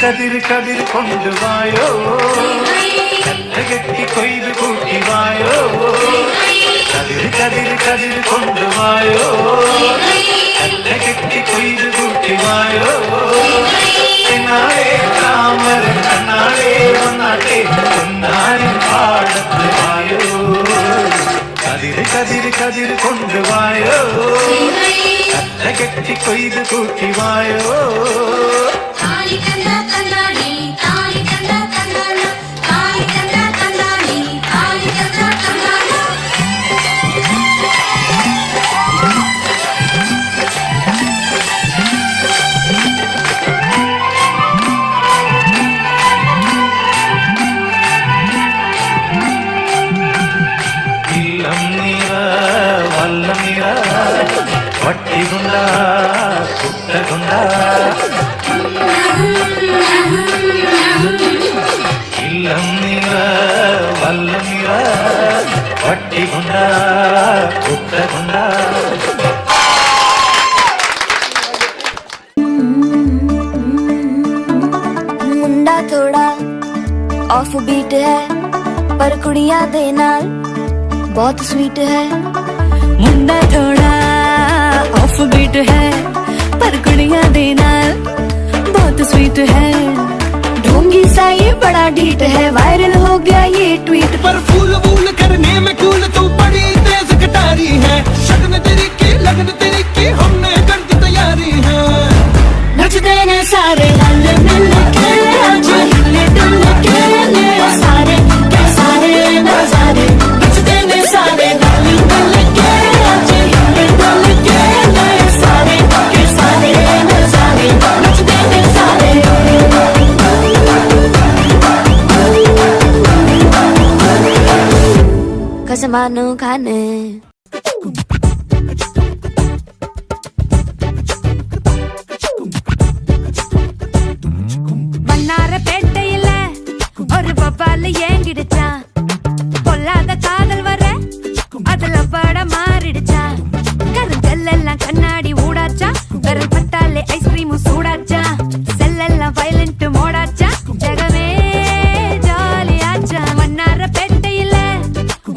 കതിര് കതിര് കൊണ്ടുവായോ, കെട്ടി കൊയ്ത് കൂട്ടിവായോ. കതിര് കതിര് കതിര് കൊണ്ടുവായോ, കെട്ടി കൊയ്ത് കൂട്ടിവായോ. എന്നാളെ താമര കണ്ണാളെ വന്നാട്ടെ പൊന്നാരി പാടത്ത് വായോ. കതിര് കതിര് കതിര് കൊണ്ടുവായോ, കെട്ടി കൊയ്ത് കൂട്ടിവായോ. വട്ടികൊണ്ട കുട്ടകൊണ്ട ഇല്ലം നിറ വല്ലം നിറ വട്ടികൊണ്ട കുട്ടകൊണ്ട. मुंडा थोड़ा ऑफ बीट है पर कुड़ियां दे नाल बहुत स्वीट है. मुंडा थोड़ा ऑफ बीट है पर कुड़ियां दे नाल बहुत स्वीट है. ढोंगी सा ये बड़ा ढीठ है, वायरल हो गया ये ट्वीट. पर फूल वूल करने में कूल तू बड़ी तेज कटारी है. शगन तेरी की लगन तेरी की हमने कर दी तैयारी है. नच देने सारे रल मिल के आज हिले डुल के ले सारे के सारे नजारे. नच देने सारे रल मिल के आज हिले डुल के ले सारे के सारे नजारे. नच देने सारे कसमानो खाने. மன்னாரப்பேட்டையில ஒரு பப்பால ஏங்கிடுச்சா, பொல்லாத காதல் வர அதுல பட மாறிடுச்சா. கருங்கல்லாம் கண்ணாடி ஊடாச்சா, விரல் பட்டாலே ஐஸ்கிரீமும் சூடாச்சா. செல்லெல்லாம் வயலண்ட் மோடாச்சா, ஜகமே ஜாலியாச்சா. மன்னாரப்பேட்டையில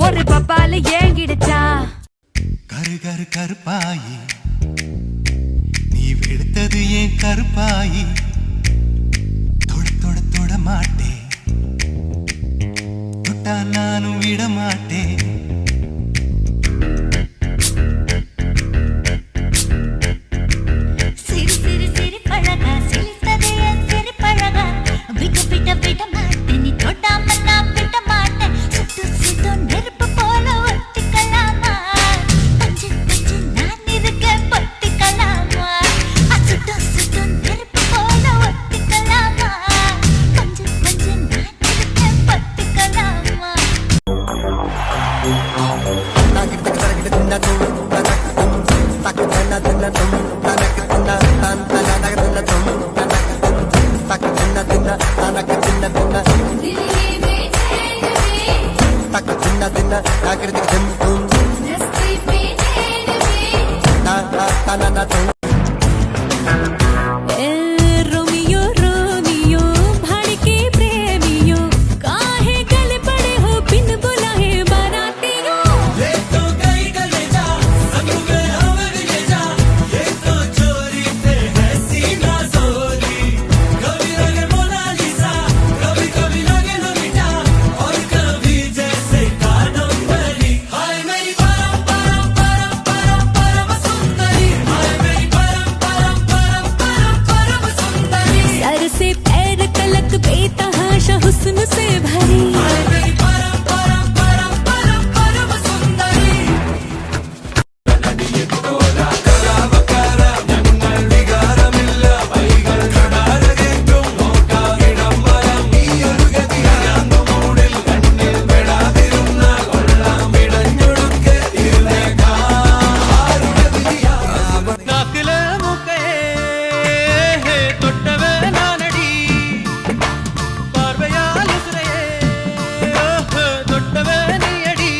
ஒரு பப்பால ஏங்கிடுச்சா. கரு கரு கருப்பாயி நீ வெளுத்தது ஏன் கருப்பாயி. தொட தொட தொட மாட்டே, தொட்டா நானும் விட மாட்டேன். சிறு சிறு சிறு பழகா சிலித்ததே சிறு பழகா. விட்டு விட விட மாட்டே நீ na nakriti dim dum na na na na na ए रोमियो रोमियो भाड़के प्रेमियो काहे गले पड़े हो बिन बुलाए बारातियों ये तो गई कलेजा संग में हमें भी ले जा ये तो चोरी से है सीना चोरी कभी लगे मोनालिसा कभी कभी लगे लोमिटा और कभी जैसे कादम्बरी हाय मेरी परम परम परम परम परम सुंदरी हाय मेरी परम परम परम परम परम सुंदरी सर से पैर तलक बेतहाशा हुस्न से भरी हाय मेरी परम परम परम परम परम सुंदरी നാക്കിലെ മുക്കേ തൊട്ടവേ നാനടി പാർവയാൽ ഉസുരയേ തൊട്ടവേ നീയടി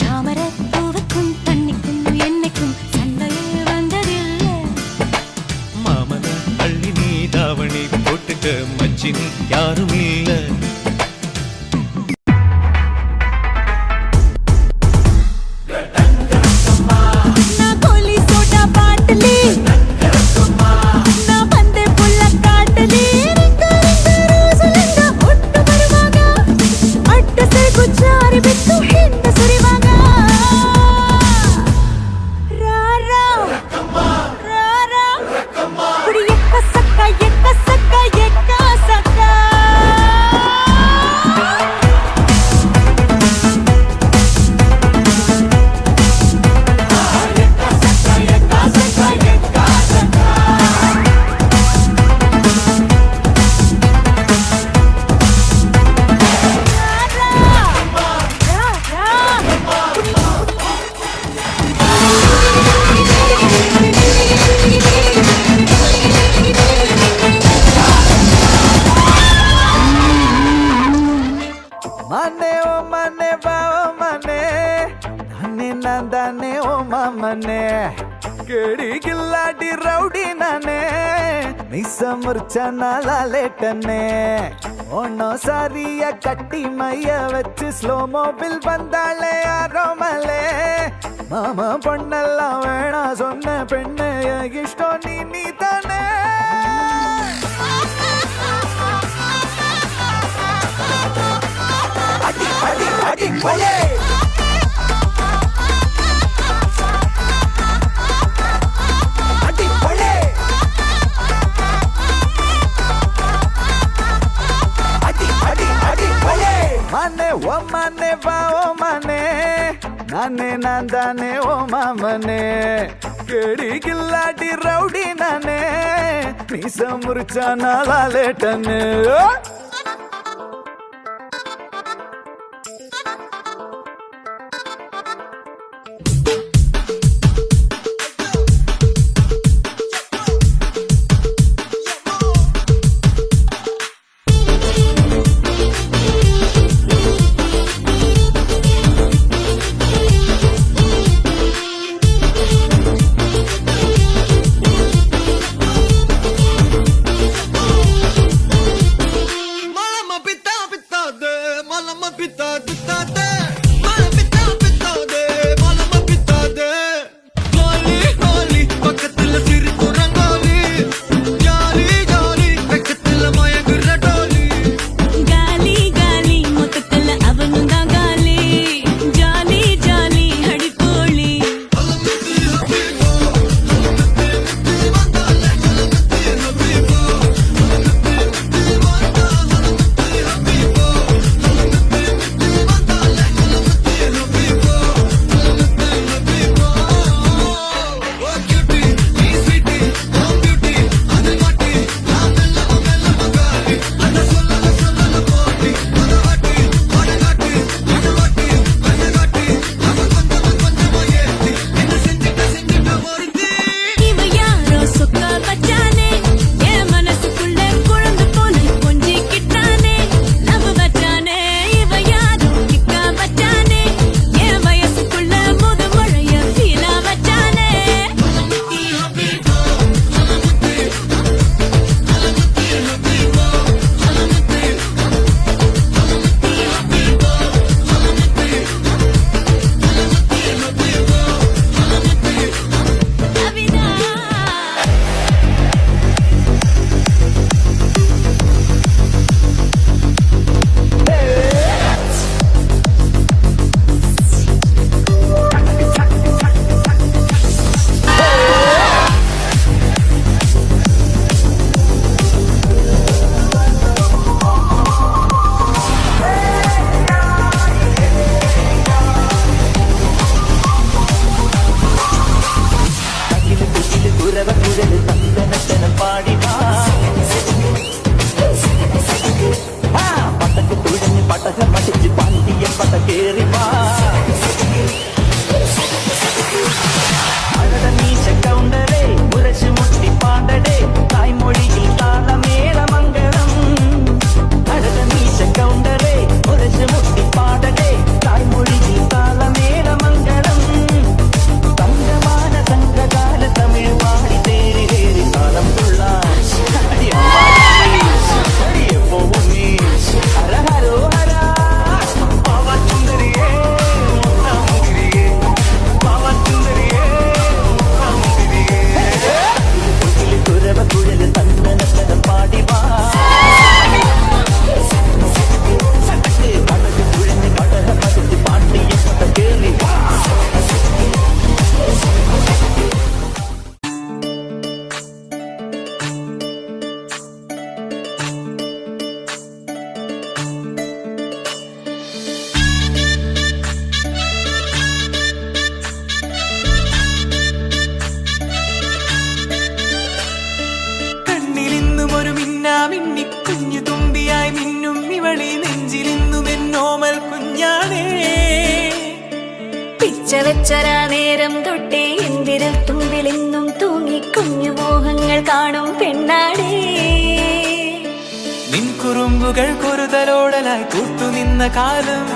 தாமரப்பூவுக்கும் தண்ணிக்கும் என்னைக்கும் சண்டையே வந்ததில்லை மாமன அள்ளி நீ தாவணி போட்டுக்க மச்சினி யாரும் இல்ல నా కోలి సోడా బాటలి నా బందే పుల్ల కాటలి రింగ రింగ రోజులింద ఒట్టు బరుವಾಗ ಅಡ್ಡ ಸೆರಗು ಜಾರಿ ಬಿತ್ತು ಹಿಂದ ಸುರಿವಾಗ ರಾರಾ ರಾರಾ ಕುಡಿ ಎಕ್ಕ ಸಕ್ಕ ಎಕ್ಕ ಸಕ್ಕ ಎಕ್ಕ ಸಕ್ಕ ಮನೆ ಓ ಮನೆ ಬಾ ಓ ಮನೆ ನಾನೇ ನಂದಾನೆ ಓ ಮಾಮನೆ ಕೇಳಿ ಗಿಲ್ಲಾಡಿ ರೌಡಿ ನಾನೇ ನಿಸ ಮುರ್ಚನ ಲಾಲೇಟನೆ ಒಣ್ಣೋ ಸಾರಿಯ ಕಟ್ಟಿ ಮೈಯ வச்சு ஸ்லோ மோபில் வந்தாளே யாரோ மலே மாமா பொண்ணெல்லாம் வேணா சொன்ன பெண்ணு இஷ்டம் நீ தானே அடி அடி அடி கொலே அடி கொலே அடி அடி அடி கொலே மனே ஓ மனே வா ஓ மனே நானே நான்தானே ஓ மாமனே கேடி கில்லாடி ரவுடி நானே மீச முறிச்சா நாளாலேட்டனே മടിച്ച് പാണ്ടിയ പട കേറി വാ മീശ കൗണ്ടറേ മുരശ് മുട്ടി പാടടേ തായ്മൊഴിയിൽ താളമേള മംഗളം മീശ കൗണ്ടറേ മുരശ് മുട്ടി പാടടേ തായ്മൊഴിയിൽ താളമേള മംഗളം തങ്കമാന സംഘകാല തമിഴ് പാടി തേരി താളം തുള്ളാൻ കുഞ്ഞു തുമ്പിയായി മിന്നും ഇവളി നെഞ്ചിലിന്നും എന്നോമൽ കുഞ്ഞാണേ പിച്ച വെച്ചരാ നേരം തൊട്ടേ എന്തിരൽ തുമ്പിലെന്നും തൂങ്ങി കുഞ്ഞു മോഹങ്ങൾ കാണും പെണ്ണാടേ നിൻ കുറുമ്പുകൾ കുറുതലോടലായി കൂട്ടുനിന്ന കാലം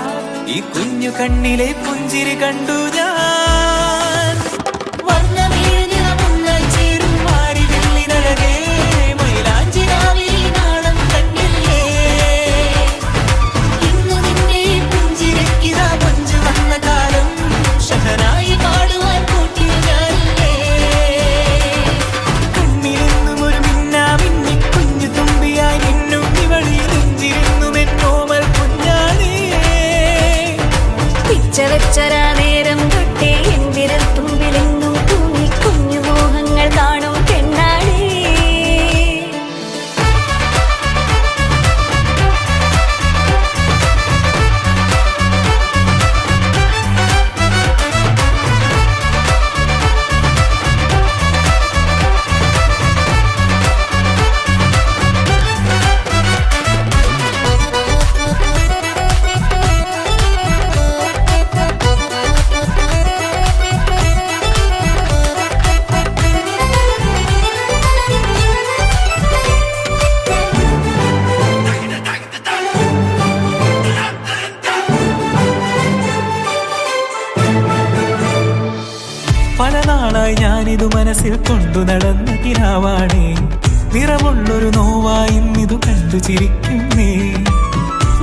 ഈ കുഞ്ഞു കണ്ണിലെ പുഞ്ചിരി കണ്ടു ഞാൻ വർണ്ണമേനിറമുള്ള ചേരും മാറി വെള്ളിനഴകേ മൈലാഞ്ചിരാവിൽ നാളം കണ്ടില്ലേ ഇന്നു നിന്നെ പുഞ്ചിരിക്കിതാ പഞ്ചു വന്ന കാലം ഷഹനായി പാടുവാൻ കൂട്ടിയ ഞാനില്ലേ കണ്ണിലെന്നും ഒരു മിന്നാ മിന്നി കുഞ്ഞു തുമ്പിയായി നിന്നും ഇവളി നെഞ്ചിരുന്നും എന്നോമൽ കുഞ്ഞാണേ പിച്ച വെച്ചരാ നേരം തൊട്ടേ എന്തിരൽ തുമ്പിലെന്നും തൂങ്ങി കുഞ്ഞു മോഹങ്ങൾ കാണും പെണ്ണാടേ പല നാളായി ഞാനിതു മനസ്സിൽ കൊണ്ടു നടന്ന കിനാവാണേ നിറമുള്ളൊരു നോവായി ഇന്നിതു കണ്ടു ചിരിക്കുന്നേ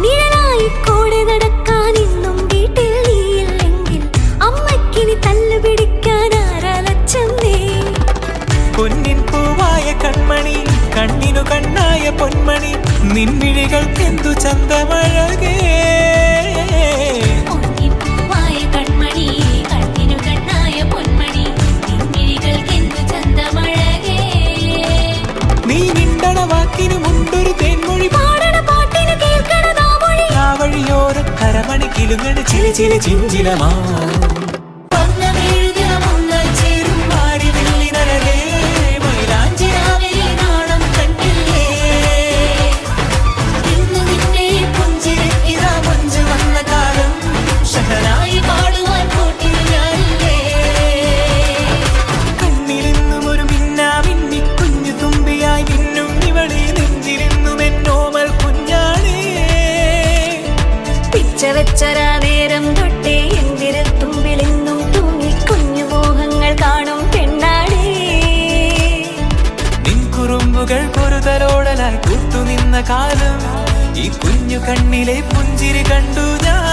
നിഴലായി കൂടെ നടക്കാൻ ഇന്നും വീട്ടിൽ നീയില്ലെങ്കിൽ അമ്മയ്ക്കിനി തല്ലു പിടിക്കാൻ ആരാലച്ചമ്മേ പൊന്നിൻ പൂവായ കൺമണി കണ്ണിനു കണ്ണായ പൊന്മണി നിൻമിഴികൾക്കെന്തു ചന്തമഴകേ പൂവായ കൺമണി കണ്ണിനു കണ്ണായ പൊന്മണി നിൻമിഴികൾക്കെന്തു ചന്തമഴകേ നീ മിണ്ടണ വാക്കിനു മുണ്ടൊരു തേൻമൊഴി പാടണ പാട്ടിനു കേൾക്കണതാ മൊഴി ആ വഴിയോര കരമണി കിലുങ്ങണ് ചിലി ചിലി ചിഞ്ചിലമാ വെച്ചരാ നേരം തൊട്ടേ എന്തിരൽ തുമ്പിലെന്നും തൂങ്ങി കുഞ്ഞു മോഹങ്ങൾ കാണും പെണ്ണാടേ നിൻ കുറുമ്പുകൾ കുറുതലോടലായി കൂട്ടുനിന്ന കാലം ഈ കുഞ്ഞു കണ്ണിലെ പുഞ്ചിരി കണ്ടു ഞാൻ